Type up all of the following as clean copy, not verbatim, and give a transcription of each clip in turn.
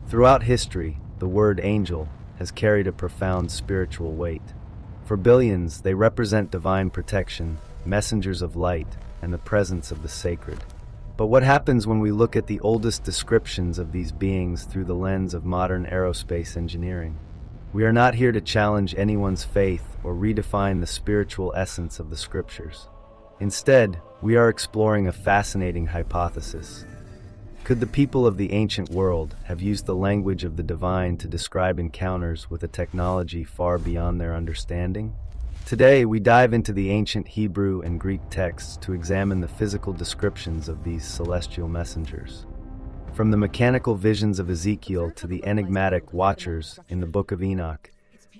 Throughout history, the word angel has carried a profound spiritual weight. For billions, they represent divine protection, messengers of light, and the presence of the sacred. But what happens when we look at the oldest descriptions of these beings through the lens of modern aerospace engineering? We are not here to challenge anyone's faith or redefine the spiritual essence of the scriptures. Instead, we are exploring a fascinating hypothesis. Could the people of the ancient world have used the language of the divine to describe encounters with a technology far beyond their understanding? Today, we dive into the ancient Hebrew and Greek texts to examine the physical descriptions of these celestial messengers. From the mechanical visions of Ezekiel to the enigmatic watchers in the Book of Enoch,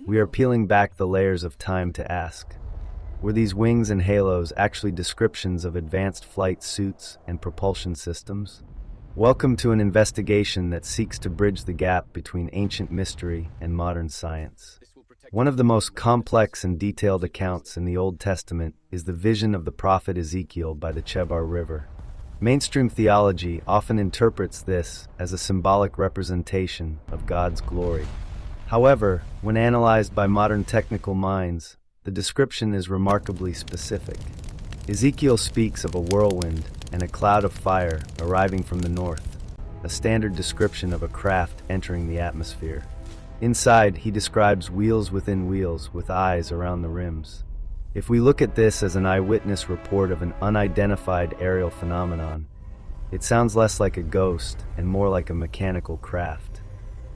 we are peeling back the layers of time to ask, were these wings and halos actually descriptions of advanced flight suits and propulsion systems? Welcome to an investigation that seeks to bridge the gap between ancient mystery and modern science. One of the most complex and detailed accounts in the Old Testament is the vision of the prophet Ezekiel by the Chebar River. Mainstream theology often interprets this as a symbolic representation of God's glory. However, when analyzed by modern technical minds, the description is remarkably specific. Ezekiel speaks of a whirlwind and a cloud of fire arriving from the north, a standard description of a craft entering the atmosphere. Inside, he describes wheels within wheels with eyes around the rims. If we look at this as an eyewitness report of an unidentified aerial phenomenon, it sounds less like a ghost and more like a mechanical craft.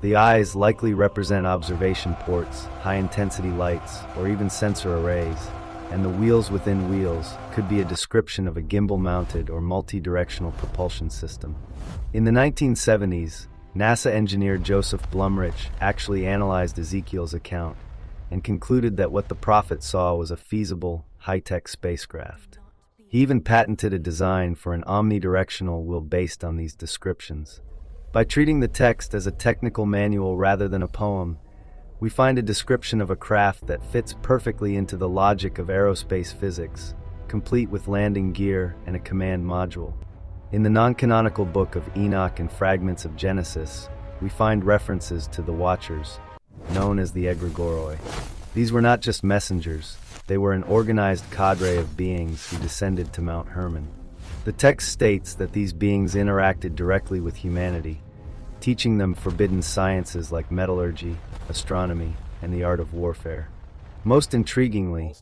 The eyes likely represent observation ports, high-intensity lights, or even sensor arrays, and the wheels within wheels could be a description of a gimbal-mounted or multi-directional propulsion system. In the 1970s, NASA engineer Joseph Blumrich actually analyzed Ezekiel's account and concluded that what the prophet saw was a feasible, high-tech spacecraft. He even patented a design for an omnidirectional wheel based on these descriptions. By treating the text as a technical manual rather than a poem, we find a description of a craft that fits perfectly into the logic of aerospace physics, complete with landing gear and a command module. In the non-canonical book of Enoch and fragments of Genesis, we find references to the Watchers, known as the Egregoroi. These were not just messengers, they were an organized cadre of beings who descended to Mount Hermon. The text states that these beings interacted directly with humanity, teaching them forbidden sciences like metallurgy, astronomy, and the art of warfare. Most intriguingly,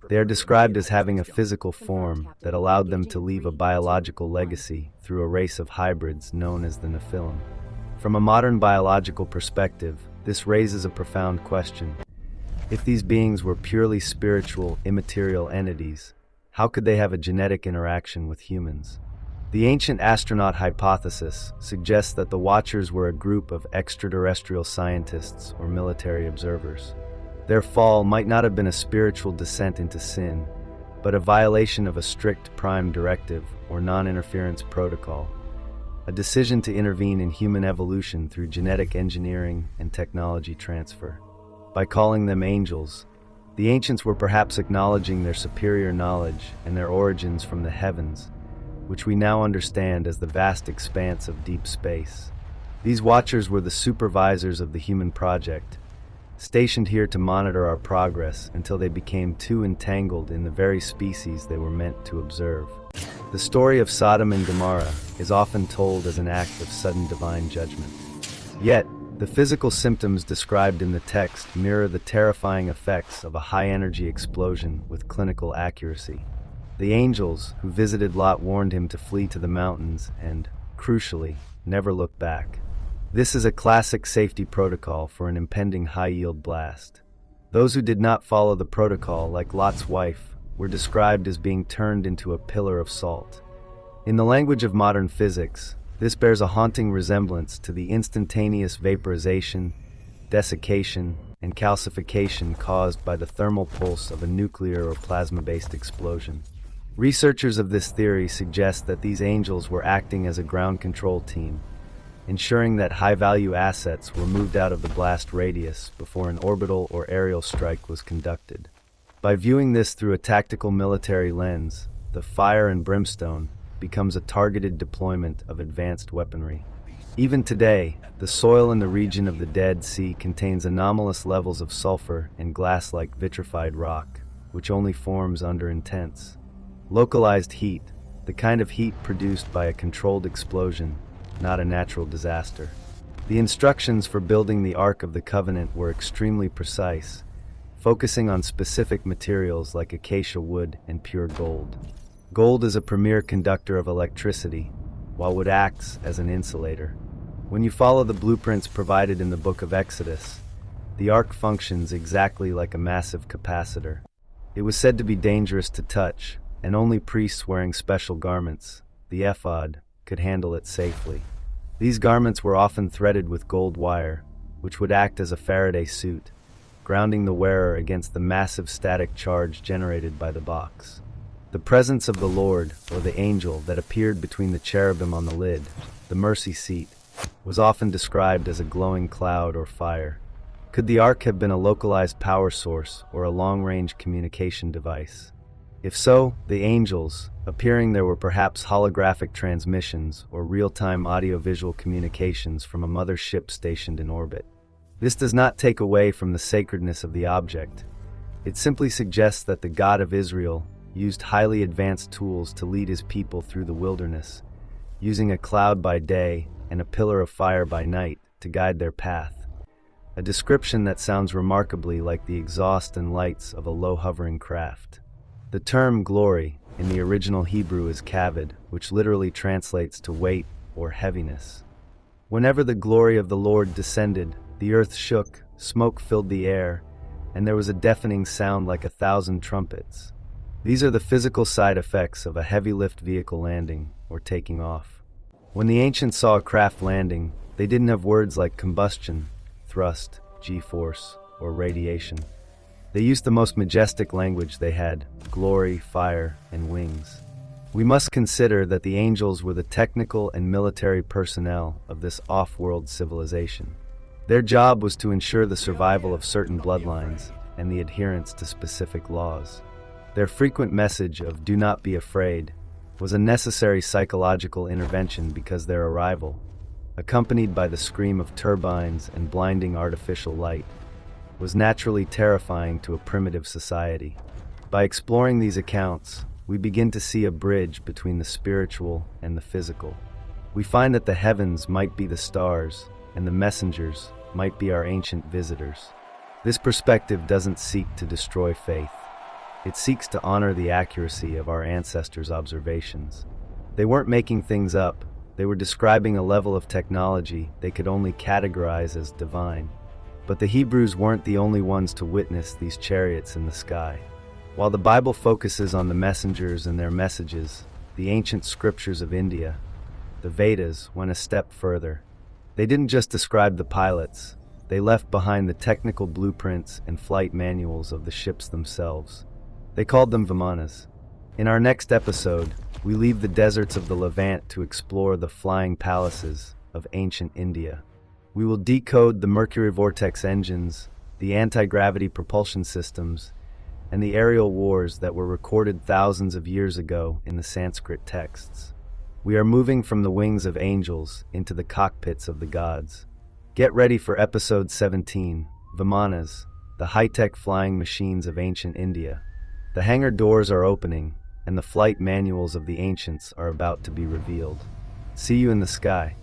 they are described as having a physical form that allowed them to leave a biological legacy through a race of hybrids known as the Nephilim. From a modern biological perspective, this raises a profound question. If these beings were purely spiritual, immaterial entities, how could they have a genetic interaction with humans? The ancient astronaut hypothesis suggests that the Watchers were a group of extraterrestrial scientists or military observers. Their fall might not have been a spiritual descent into sin, but a violation of a strict prime directive or non-interference protocol, a decision to intervene in human evolution through genetic engineering and technology transfer. By calling them angels, the ancients were perhaps acknowledging their superior knowledge and their origins from the heavens, which we now understand as the vast expanse of deep space. These Watchers were the supervisors of the human project, stationed here to monitor our progress until they became too entangled in the very species they were meant to observe. The story of Sodom and Gomorrah is often told as an act of sudden divine judgment. Yet, the physical symptoms described in the text mirror the terrifying effects of a high-energy explosion with clinical accuracy. The angels who visited Lot warned him to flee to the mountains and, crucially, never look back. This is a classic safety protocol for an impending high-yield blast. Those who did not follow the protocol, like Lot's wife, were described as being turned into a pillar of salt. In the language of modern physics, this bears a haunting resemblance to the instantaneous vaporization, desiccation, and calcification caused by the thermal pulse of a nuclear or plasma-based explosion. Researchers of this theory suggest that these angels were acting as a ground control team, ensuring that high-value assets were moved out of the blast radius before an orbital or aerial strike was conducted. By viewing this through a tactical military lens, the fire and brimstone becomes a targeted deployment of advanced weaponry. Even today, the soil in the region of the Dead Sea contains anomalous levels of sulfur and glass-like vitrified rock, which only forms under intense, localized heat, the kind of heat produced by a controlled explosion, not a natural disaster. The instructions for building the Ark of the Covenant were extremely precise, focusing on specific materials like acacia wood and pure gold. Gold is a premier conductor of electricity, while wood acts as an insulator. When you follow the blueprints provided in the Book of Exodus, the Ark functions exactly like a massive capacitor. It was said to be dangerous to touch, and only priests wearing special garments, the ephod, could handle it safely. These garments were often threaded with gold wire, which would act as a Faraday suit, grounding the wearer against the massive static charge generated by the box. The presence of the Lord, or the angel that appeared between the cherubim on the lid, the mercy seat, was often described as a glowing cloud or fire. Could the Ark have been a localized power source or a long-range communication device? If so, the angels, appearing there, were perhaps holographic transmissions or real-time audio-visual communications from a mother ship stationed in orbit. This does not take away from the sacredness of the object. It simply suggests that the God of Israel used highly advanced tools to lead his people through the wilderness, using a cloud by day and a pillar of fire by night to guide their path. A description that sounds remarkably like the exhaust and lights of a low-hovering craft. The term glory in the original Hebrew is kavod, which literally translates to weight or heaviness. Whenever the glory of the Lord descended, the earth shook, smoke filled the air, and there was a deafening sound like 1,000 trumpets. These are the physical side effects of a heavy-lift vehicle landing or taking off. When the ancients saw a craft landing, they didn't have words like combustion, thrust, g-force, or radiation. They used the most majestic language they had: glory, fire, and wings. We must consider that the angels were the technical and military personnel of this off-world civilization. Their job was to ensure the survival of certain bloodlines and the adherence to specific laws. Their frequent message of "do not be afraid" was a necessary psychological intervention because their arrival, accompanied by the scream of turbines and blinding artificial light, was naturally terrifying to a primitive society. By exploring these accounts, we begin to see a bridge between the spiritual and the physical. We find that the heavens might be the stars, and the messengers might be our ancient visitors. This perspective doesn't seek to destroy faith. It seeks to honor the accuracy of our ancestors' observations. They weren't making things up. They were describing a level of technology they could only categorize as divine. But the Hebrews weren't the only ones to witness these chariots in the sky. While the Bible focuses on the messengers and their messages, the ancient scriptures of India, the Vedas, went a step further. They didn't just describe the pilots. They left behind the technical blueprints and flight manuals of the ships themselves. They called them Vimanas. In our next episode, we leave the deserts of the Levant to explore the flying palaces of ancient India. We will decode the Mercury vortex engines, the anti-gravity propulsion systems, and the aerial wars that were recorded thousands of years ago in the Sanskrit texts. We are moving from the wings of angels into the cockpits of the gods. Get ready for episode 17, Vimanas, the high-tech flying machines of ancient India. The hangar doors are opening, and the flight manuals of the ancients are about to be revealed. See you in the sky.